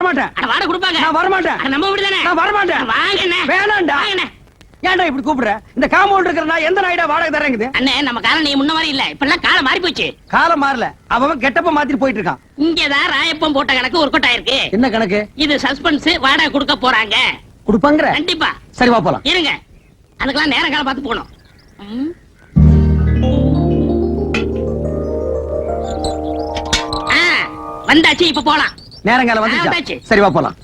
வரமாட்டேன். வாடகை கொடுப்பாங்க. நான் வரமாட்டேன். நம்ம வீடு தானே. நான் வரமாட்டேன். வாங்கண்ணே. வேணாம்டா. ஏன்டா இப்படி கூப்பிடுற? இந்த காம்பவுண்ட் இருக்கிற நான் எந்த நாயிடா வாடகை தரேங்குது? அண்ணே நம்ம காலம் நீ முன்ன மாதிரி இல்ல. இப்பெல்லாம் காலம் மாறி போச்சு. காலம் மாறல. அவன் கெட்டப்ப மாத்திட்டு போயிட்டு இருக்கான். இங்கதான் ராயப்பம் போட்ட கணக்கு ஒரு கொட்டா இருக்கு. என்ன கணக்கு? இது சஸ்பென்ஸ். வாடகை கொடுக்க போறாங்க. கொடுப்பாங்கற? கண்டிப்பா. சரி வா போலாம். இருங்க. அதுக்கெல்லாம் நேரம் காலம் பார்த்து போணும். வந்தாச்சு, இப்ப போலாம். நேரங்கால வந்துச்சு. சரி வா போலாம்.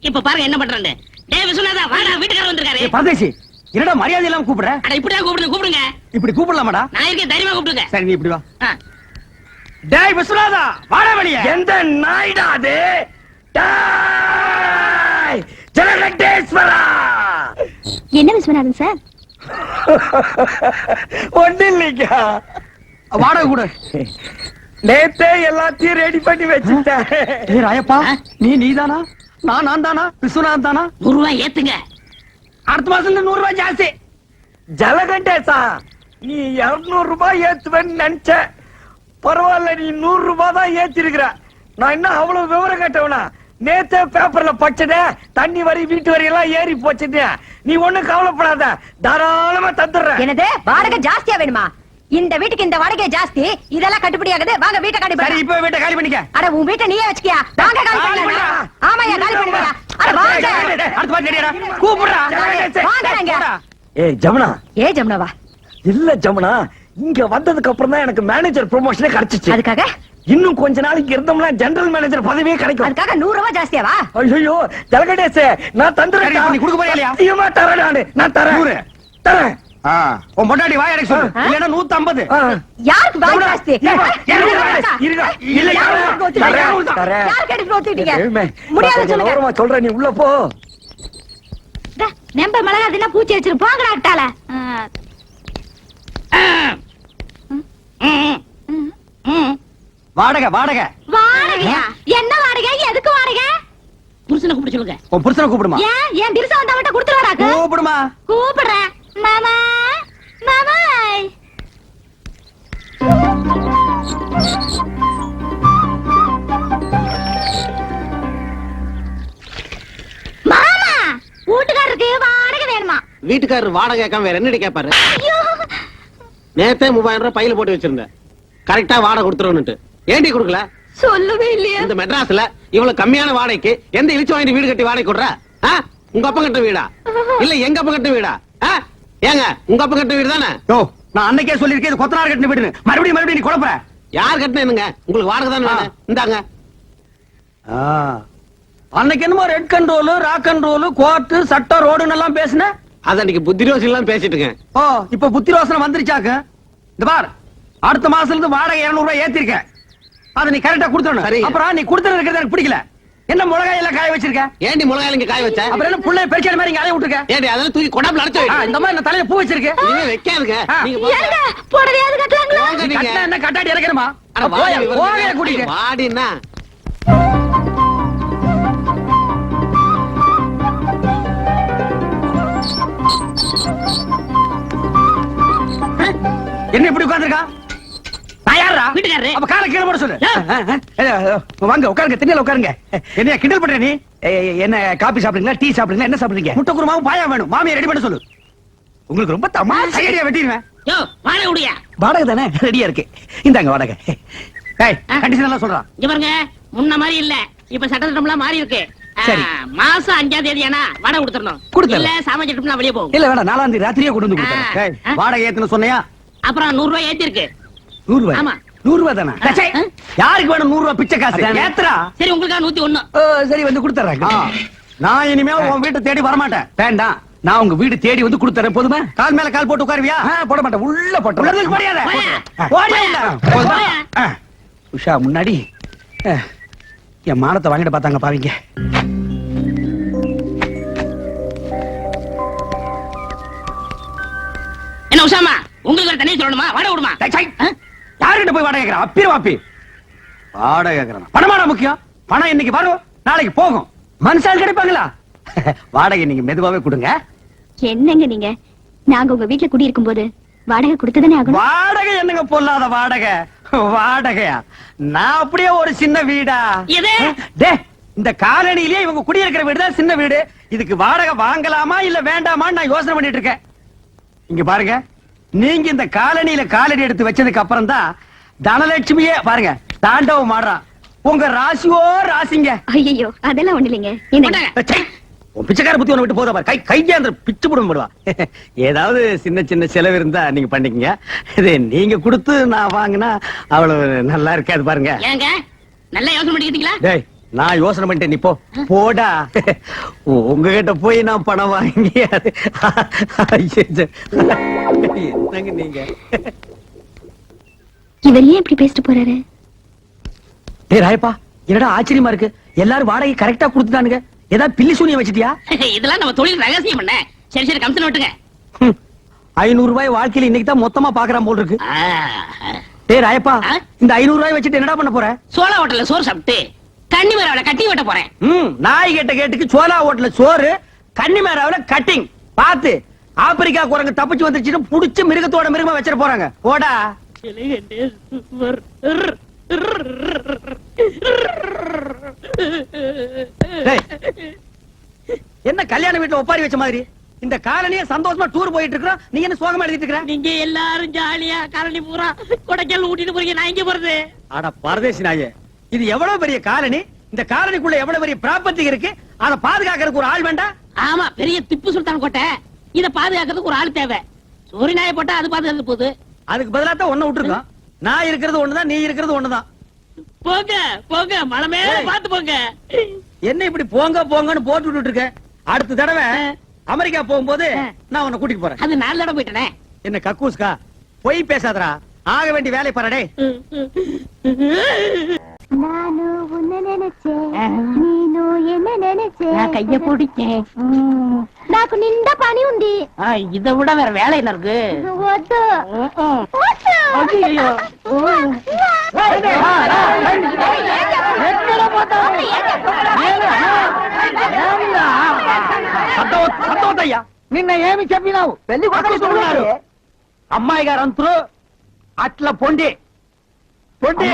இப்ப பாருங்க என்ன பண்றேன்னு. டேய் விஸ்வநாதா, வாடா, வீட்டுக்காரர் வந்திருக்காரு. பரதேசி, என்னடா மரியாதை இல்லாம கூப்பிடுற? அட இப்படியே கூப்பிடுங்க. இப்படி கூப்பிடலாமாடா? நான் இருக்கேன், தைரியமா கூப்பிடுங்க. சரி நீ இப்படி வா. டேய் விஸ்வநாதா, வாடா வெளிய. எந்த நாய்டா அது? டேய் ஜலகண்டேஸ்வரா. என்ன விஸ்வநாதன் சார்? ஒண்ணு இல்லைங்க. வாடகை கூட நேத்தே எல்லாத்தையும் ரெடி பண்ணி வச்சுட்டேன். ஏய் ராயப்பா, நீதானா? நான் தானா? விஸ்வநாதன் தானா? 100 ரூபாய் ஏத்துங்க. அடுத்த மாசம் 100 ரூபாய் ஜாஸ்தி. ஜலகண்டேசா, நீ 200 ரூபாய் ஏத்துவேன்னு நினைச்ச. பரவாயில்ல, நீ 100 ரூபாய் தான் ஏத்திருக்கிற. நான் என்ன அவ்வளவு விவரம் கேட்டவனா? நேத்தே பேப்பர்ல படிச்சத தண்ணி வரி வீட்டு வரி எல்லாம் ஏறி போச்சுட்டு. நீ ஒண்ணும் கவலைப்படாத, தாராளமா தந்துடுறேன். என்னது வாடகை ஜாஸ்தியா வேணுமா? இந்த வீட்டுக்கு இந்த வாடகை ஜாஸ்தி. இதெல்லாம் கட்டுப்படி ஆகுது. வாங்க வீட்டை காலி பண்ணு. சரி இப்ப வீட்டை காலி பண்ணிக்க. அட உன் வீட்டை நீயே வச்சுக்கியா? வாங்க காலி பண்ணு. ஆமாயா காலி பண்ணுங்க. அட வாங்க. அடுத்து பாத்து ரெடியா? கூப்பிடுடா. வாங்கங்க. ஏய் ஜமுனா. ஏய் ஜமுனாவா? இல்ல ஜமுனா, இங்க வந்ததுக்கு அப்புறம் தான் எனக்கு மேனேஜர் ப்ரமோஷனே கிடைச்சிச்சு. அதுக்காக இன்னும் கொஞ்ச நாளைக்கு இருந்தோம்னா ஜெனரல் மேனேஜர் பதவியே கிடைக்கும். அதுக்காக 100 ரூபாய் ஜாஸ்தியாவா? ஐயோ ஜலகண்டேசே, நான் தந்துறேன். நீ கொடுக்க போறியா இல்லையா? ஐயோ தரேன். நான் தரேன். தரேன். உன் பொண்டாட்டி வாய் அடைக்க சொல்லு. இல்லனா 150. யாருக்கு வாய் ஜாஸ்தி? இருங்க. இல்ல யார் கேட்டு ஒத்துட்டீங்க? முடியாது சொல்லுங்க. ஓரமா சொல்றேன், நீ உள்ள போ. நம்ப மிளகா அதெல்லாம் பூச்சி வச்சிரு. போங்கடா அட்டால. வாடகை வாடகை. வாடகையா? என்ன வாடகை? எதுக்கு வாடகை? புருஷனை கூப்பிட சொல்லுங்க. உன் புருஷனை கூப்பிடுமா? ஏன் திருசா வந்தா மட்டும் கொடுத்துருவாராக்கு? கூப்பிடுமா? கூப்பிடுறேன். மாமா மாமா. மாமா, வீட்டுக்காரருக்கு வாடகை வேணுமா? வீட்டுக்காரர் வாடகை கேட்காம வேற என்னடி கேட்பாரு? நேத்தே 3000 ரூபாய் பையில போட்டு வச்சிருந்தேன். கரெக்டா வாடகை கொடுத்துருவனுட்டு. ஏண்டி கொடுக்கல? சொல்லவே இல்லையா? இந்த மெட்ராஸ்ல இவ்வளவு கம்மியான வாடகைக்கு எந்த இழிச்சு வாங்கி வீடு கட்டி வாடகை கொடுற? உங்க அப்பா கட்ட வீடா இல்ல எங்க அப்பா கட்ட வீடா? ஏங்க உங்க அப்பா கட்ட வீடு தானே? நான் அன்னைக்கே சொல்லிருக்கேன், கொத்தனார் கட்டின வீடு. மறுபடியும் நீ குழப்பற. யார் கட்டினேனுங்க? உங்களுக்கு வாடகை தானே வேணும். இந்தாங்க. அன்னைக்கு என்னமோ red control, rock control, court, சட்டம், ரோடுன்னு எல்லாம் பேசுன. அது அன்னைக்கு புத்தி ரோசி எல்லாம் பேசிட்டு இருக்கேன். இப்ப புத்தி ரோசனை வந்துருச்சாக்கு. இந்த பார், அடுத்த மாசத்துல இருந்து வாடகை 200 ரூபாய் ஏத்திருக்க. அதை நீ கரெக்டா கொடுத்துடணும். அப்புறம் நீ கொடுத்துட்டு இருக்கிறது எனக்கு பிடிக்கல. என்ன மிளகாய் எல்லாம் காய வச்சிருக்க? ஏண்டி மிளகாய் இங்க காய வச்ச? அப்புறம் என்ன புள்ளைய பெருக்காத மாதிரி இங்க அலைய விட்டுருக்க? ஏண்டி அதெல்லாம் தூக்கி கொடாப்ல அடைச்சு வை. இந்த மாதிரி தலையில பூ வச்சிருக்கு. இனிமே வைக்காதுங்க. நீங்க ஏங்க போடலையாவது கட்டலாங்களா? கட்டல என்ன கட்டாடி இறக்கணுமா? போங்க கூட்டிட்டு. வாடினா என்ன இப்படி உட்கார்ந்திருக்கா? நான் யாரா? வீட்டுக்காரரு. அப்ப காலை கீழே போட சொல்லு. வாங்க உட்காருங்க, திண்ணையில உட்காருங்க. என்ன கிண்டல் பண்ற நீ? என்ன காபி சாப்பிடுறீங்களா, டீ சாப்பிடுறீங்களா, என்ன சாப்பிடுறீங்க? முட்டை குருமாவும் பாயா வேணும். மாமியை ரெடி பண்ண சொல்லு. உங்களுக்கு ரொம்ப தமாஷா ஐடியா வெட்டிடுவேன். யோ வாடகை உடையா? வாடகை தானே ரெடியா இருக்கு. இந்தாங்க வாடகை. ஏய் கண்டிஷன் எல்லாம் சொல்றான். இங்க பாருங்க, முன்ன மாதிரி இல்ல. இப்ப சட்டத்திட்டம்லாம் மாறி இருக்கு. சரி. மாசம் 5ஆம் தேதி ஆனா வாடகை கொடுத்துறணும். இல்ல சாமான் சட்டம்லாம் வெளியே போகும். இல்ல வேணாம், 4ஆம் தேதி ராத்திரியே கொண்டு வந்து கொடுத்துறேன். வாடகை ஏத்துன்னு சொன்னியா? அப்புறம் 100 ரூபாய் ஏத்தி இருக்கு. 100 ரூபாய்? ஆமா. 100 ரூபாய் தானே? யாருக்கு வேணும் 100 ரூபாய் பிச்சை காசு? ஏத்துறா. சரி உங்களுக்கா 101. சரி வந்து கொடுத்துறேன். நான் இனிமே உன் வீட்டை தேடி வரமாட்டேன். வேண்டாம், நான் உங்க வீடு தேடி வந்து கொடுத்துறேன். போதுமா? கால் மேல கால் போட்டு உட்காருவியா? போட மாட்டேன். உள்ள போட்டு உஷா முன்னாடி என் மானத்தை வாங்கிட்டு பார்த்தாங்க பாவீங்க. என்ன உஷாமா, உங்களுக்கு தனியா சொல்லணுமா? வாடகை விடுமா? யாருகிட்ட போய் வாடகை கேட்கறான்? அப்பீர் வாப்பி வாடகை கேட்கறான். பணமாடா முக்கியம்? பணம் இன்னைக்கு வரும், நாளைக்கு போகும். மனுஷால் கிடைப்பாங்களா? வாடகை நீங்க மெதுவாவே கொடுங்க. என்னங்க நீங்க? நாங்க உங்க வீட்டுல குடி இருக்கும் போது வாடகை கொடுத்ததானே ஆகணும். வாடகை என்னங்க பொல்லாத வாடகை? வாடகையா? நான் அப்படியே ஒரு சின்ன வீடா? எது? டே, இந்த காலனிலேயே இவங்க குடியிருக்கிற வீடு தான் சின்ன வீடு. இதுக்கு வாடகை வாங்கலாமா இல்ல வேண்டாமான்னு நான் யோசனை பண்ணிட்டு இருக்கேன். இங்க பாருங்க, நீங்க இந்த காலனியில காலடி எடுத்து வச்சதுக்கு அப்புறம் தான் தனலட்சுமியே பாருங்க தாண்டவம் ஆடுறான். உங்க ராசியோ ராசிங்க. ஐயோ அதெல்லாம் ஒண்ணு இல்லைங்க. கொண்டாங்க. ச்சை, உன் பிச்சைக்கார புத்தி ஒண்ணு விட்டு போதா பாரு. கையாந்திர பிச்சு போடும் போடுவா. ஏதாவது சின்ன சின்ன செலவு இருந்தா நீங்க பண்ணிக்கங்க. இது நீங்க கொடுத்து நான் வாங்கினா அவ்வளவு நல்லா இருக்காது பாருங்க. ஏங்க நல்லா யோசனை பண்ணிக்கிட்டீங்களா? டேய், நான் யோசனை பண்ணிட்டேன், நீ போ போடா. உங்ககிட்ட போய் நான் பணம் வாங்கி அது என்னங்க நீங்க? இவர் ஏன் இப்படி பேசிட்டு போறாரு? டேய் ராயப்பா, என்னடா ஆச்சரியமா இருக்கு, எல்லாரும் வாடகை கரெக்டா கொடுத்துட்டானுங்க. ஏதாவது பில்லி சூனியம் வச்சிட்டியா? இதெல்லாம் நம்ம தொழில் ரகசியம் பண்ண. சரி சரி கம்சன் விட்டுங்க. 500 ரூபாய் வாழ்க்கையில இன்னைக்கு தான் மொத்தமா பாக்குறான் போல் இருக்கு. ஆ, டேய் ராயப்பா, ஆ? இந்த 500 ரூபாய் வச்சுட்டு என்னடா பண்ண போற? சோளா ஹோட்டல்ல சோறு சாப்பிட்டு கண்ணி மரவளை கட்டி வெட்ட போறேன். நாய் கேட்ட கேட்டுக்கு சோலா ஹோட்டல்ல சோறு, கன்னிமேராவுல கட்டிங். பாத்து ஆப்பிரிக்கா குரங்கு தப்பிச்சு வந்துருச்சுன்னு புடிச்சு மிருகத்தோட மிருகமா வச்சிட போறாங்க. போடா. டேய், என்ன கல்யாண வீட்டுல ஒப்பாரி வச்ச மாதிரி இந்த காலனியே சந்தோஷமா டூர் போயிட்டு இருக்கோம், நீ என்ன சோகமா எழுதிட்டு இருக்கற? நீங்க எல்லாரும் ஜாலியா காலனி பூரா கொடைக்கால் ஊட்டிட்டு போறீங்க, நான் இங்க போறது. அட பரதேசி நாயே, இது எவ்வளவு பெரிய காலனி, இந்த காலனிக்குள்ள எவ்வளவு பெரிய ப்ராப்பர்ட்டி இருக்கு, அத பாதுகாக்கிறதுக்கு ஒரு ஆள் வேண்டாம்? ஆமா, பெரிய திப்பு சுல்தான் கோட்டை. இத பாதுகாக்கிறதுக்கு ஒரு ஆள் தேவை. சோரி நாயை போட்டா அது பாதுகாக்க போகுது. அதுக்கு பதிலா தான் ஒண்ணு விட்டுருக்கோம். நான் இருக்கிறது ஒண்ணுதான், நீ இருக்கிறது ஒண்ணுதான். போங்க போங்க, மலை மேல ஏய். பாத்து போங்க. என்ன இப்படி போங்க போங்கன்னு போட்டு விட்டுட்டு இருக்க? அடுத்த தடவை அமெரிக்கா போகும்போது நான் உன்னை கூட்டிட்டு போறேன். அது 4 தடவை போயிட்டனே. என்ன கக்கூஸ்கா, பொய் பேசாதடா, ஆக வேண்டிய வேலை பாருடே. ನಾನು ಉನ್ನ ನೆನೆಚೆ ನೀನು ಎನ್ನ ನೆನೆಚೆ நான் கைய பிடிச்சேன். నాకు నిండా పని ఉంది இதை விட வேற வேலை என்ன இருக்கு? వద్దు వద్దు ஐயோ. సంతోషయ్యా, నిన్న ఏమి చెప్పినావు? పెళ్లి కొడుకున్నారు అమ్మాయి గారు అంతరు అట్లా పొండి పొండి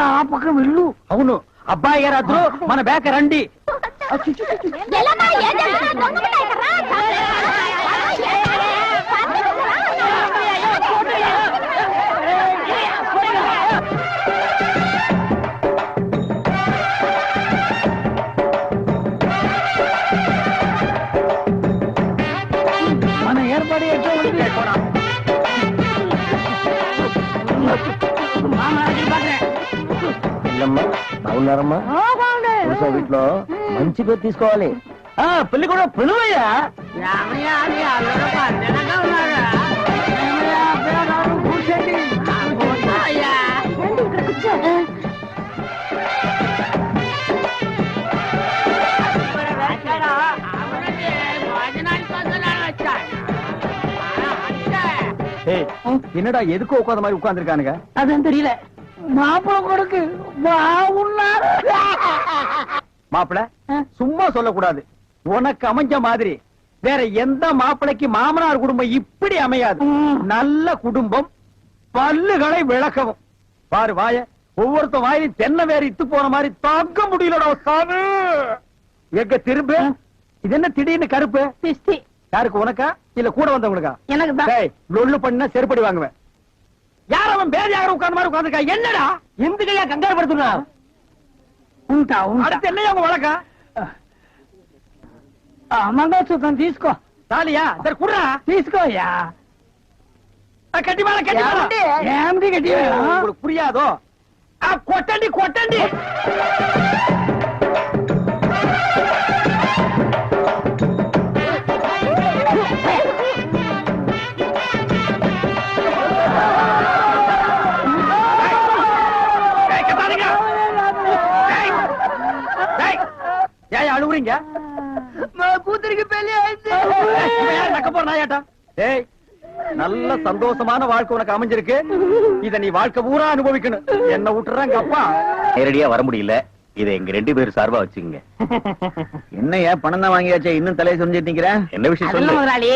ఆ పక్కన వెళ్ళు. అవును, అబ్బాయి గారు అద్దరు మన బేక రండి. ఎల్లమ్మా ఏం చేస్తున్నా దొంగముండా ఇక్కడ మన ఏర్పడి ఎట్లా ఉంది? బాగున్నారమ్మా? పురుష వీటిలో మంచి పేరు తీసుకోవాలి. పెళ్లి కూడా పిలువయ్యా. என்னடா எதுக்கு உட்காந்த மாதிரி உட்கார்ந்துருக்கானுங்க? அதான் தெரியல. மாப்பிள கொடுக்கு பாவுன்னாரு. மாப்பிள சும்மா சொல்லக்கூடாது. உனக்கு அமைஞ்ச மாதிரி வேற எந்த மாப்பிளைக்கு மாமனார் குடும்பம் இப்படி அமையாது. நல்ல குடும்பம், பல்லுகளை விளக்கவும். பாரு வாய, ஒவ்வொருத்த வாயிலும் தென்னை வேற இத்து போன மாதிரி தாக்க முடியலடா சாமி. எங்க திரும்ப இது என்ன திடீர்னு கருப்பு? பிஸ்தி யாருக்கு, உனக்கா இல்ல கூட வந்தவங்களுக்கா? எனக்கு தான். டேய், லொள்ளு பண்ணா செருப்படி வாங்குவேன். யார் அவன் பேர் யாரும் உட்கார்ந்த மாதிரி உட்கார்ந்துருக்கா? என்னடா இந்த கையா கங்காரு படுத்துனா? ఉంటా ఉంటా. அடுத்து என்னையா உங்க வழக்கா? మంగళసూత్రం తీసుకో. தாலியா? சரி குடுறா. తీసుకోయ్యా. கட்டி மேல கட்டி மேல. ఏమిటి గట్టి? உங்களுக்கு புரியாதோ? கொட்டண்டி கொட்டண்டி. ஏன் அழுகுறீங்க? கூத்துருக்கு பெரிய நக்க போற நாயாட்டா. ஏய், நல்ல சந்தோஷமான வாழ்க்கை உனக்கு அமைஞ்சிருக்கு. இத நீ வாழ்க்கை பூரா அனுபவிக்கணும். என்ன விட்டுறாங்க அப்பா. நேரடியா வர முடியல, இதை எங்க 2 பேர் சார்பா வச்சுக்கங்க. என்ன ஏன் பணம் தான் வாங்கியாச்சே, இன்னும் தலையை சொரிஞ்சிட்டு நிக்கிற? என்ன விஷயம் அதெல்லாம் சொல்லு. முதலாளி,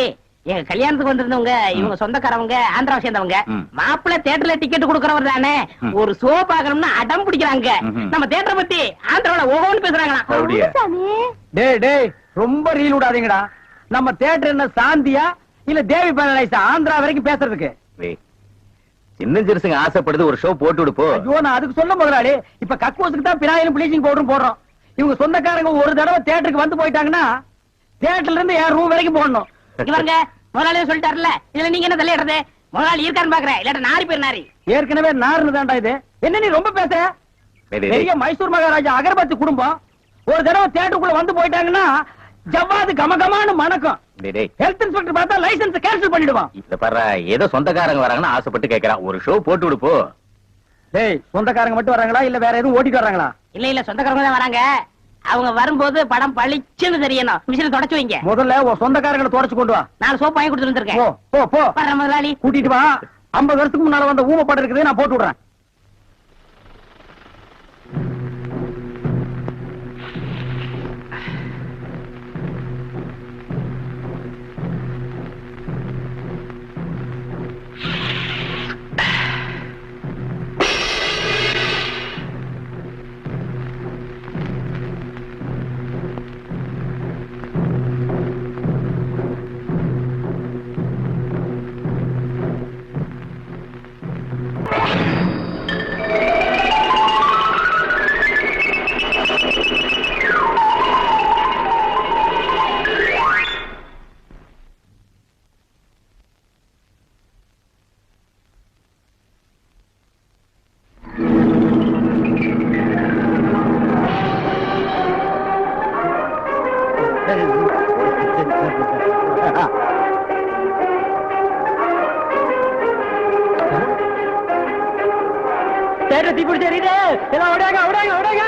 எங்க கல்யாணத்துக்கு வந்திருந்தவங்க இவங்க சொந்தக்காரவங்க ஆந்திராவை சேர்ந்தவங்க. ம். மாப்பிள்ளை தியேட்டர்ல டிக்கெட் கொடுக்கறவர் தானே, ம். ஒரு ஷோ பாக்கணும்னு அடம் பிடிக்கிறாங்க. ம்ஹும். நம்ம தியேட்டரை பத்தி ஆந்திராவில ஒவ்வொன்னு பேசுறாங்களாம். அப்படியா? சாமி டேய் டேய் ரொம்ப ரீல் விடாதீங்கடா. நம்ம தியேட்டர் என்ன சாந்தியா இல்ல தேவி பேரலைஸா ஆந்திரா வரைக்கும் பேசுறதுக்கு? டேய், சின்ன சிறுசுங்க ஆசைப்படுது, ஒரு ஷோ போட்டு விடு போ. ஐயோ நான் அதுக்கு சொல்ல முதலாளி, இப்ப கக்கூசுக்கு தான் பினாயிலும் ப்ளீச்சிங் பவுடரும் போடுறோம். இவங்க சொந்தக்காரங்க ஒரு தடவை தியேட்டருக்கு வந்து போயிட்டாங்கன்னா தியேட்டர்ல இருந்து என் ரூம் வரைக்கும் போடணும். இவங்க முதலாளியே சொல்லிட்டாருல, இதுல நீங்க என்ன தலையிடுறது? முதலாளி இருக்கான்னு பாக்குறேன், இல்லாட்ட நாரி பேர் நாரி. ஏற்கனவே நார்னு தான்டா இது. என்ன நீ ரொம்ப பேச? டேய், டேய், பெரிய மைசூர் மகாராஜா அகர்பத்தி குடும்பம் ஒரு தடவை தியேட்டருக்குள்ள வந்து போயிட்டாங்கன்னா ஜவ்வாது கமகமான்னு மணக்கும். டேய், டேய், ஹெல்த் இன்ஸ்பெக்டர் பார்த்தா லைசென்ஸ் கேன்சல் பண்ணிடுவான். இத பாரு, ஏதோ சொந்தக்காரங்க வராங்கன்னு ஆசைப்பட்டு கேக்குறான், ஒரு ஷோ போட்டு விடு போ. டேய் சொந்தக்காரங்க மட்டும் வராங்களா இல்ல வேற எதுவும் ஓட்டிட்டு வராங்களா? இல்ல இல்ல சொந்தக்காரங்க தான் வராங்க. அவங்க வரும்போது படம் பளிச்சுன்னு தெரியணும். மிஷினை தொடச்சு வைங்க. முதல்ல உன் சொந்தக்காரங்களை தொடச்சு கொண்டு வா. 4 சோப்பு வாங்கி கொடுத்துட்டு போ வந்திருக்கேன். போ போ வர்றேன் முதலாளி. கூட்டிட்டு வா. 50 வருஷத்துக்கு முன்னால வந்த ஊம படம் இருக்குது, நான் போட்டு விடுறேன். தீப்பிடி தெரியுது, எல்லாம் ஓடாங்க ஓடாங்க ஓடாங்க.